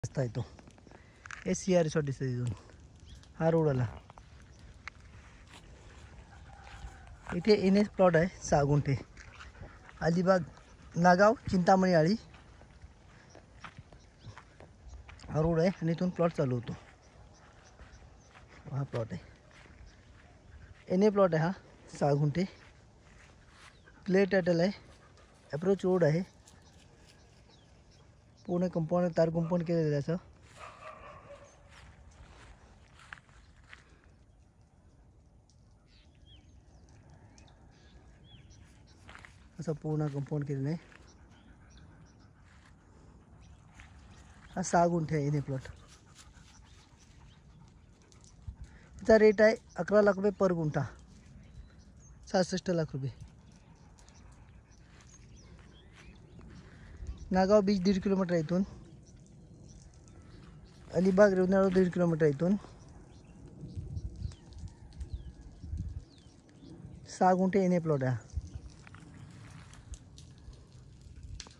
रस्ता आहे तो SCR रिसॉर्ट दिसतं तिथून. हा रोड आला. इथे NS प्लॉट आहे 6 गुंठे. अलिबाग नागाव चिंतामणी आळी हा रोड आहे आणि इथून प्लॉट चालू होतो. हा प्लॉट आहे NA प्लॉट आहे. हा 6 गुंठे क्लिअर टायटल आहे. अप्रोच रोड आहे. पूर्ण कंपाऊंड तार कंपाऊंड केलेलं आहे. त्याचं असं पूर्ण कंपाऊंड केलेलं आहे. हा 6 गुंठे आहे NA प्लॉट. त्याचा रेट आहे 11 लाख रुपये पर गुंठा, 66 लाख रुपये. नागाव बीच 1.5 किलोमीटर आहे इथून. अलिबाग रेवनाळ 1.5 किलोमीटर आहे इथून. 6 गुंठे NA प्लॉट आहे.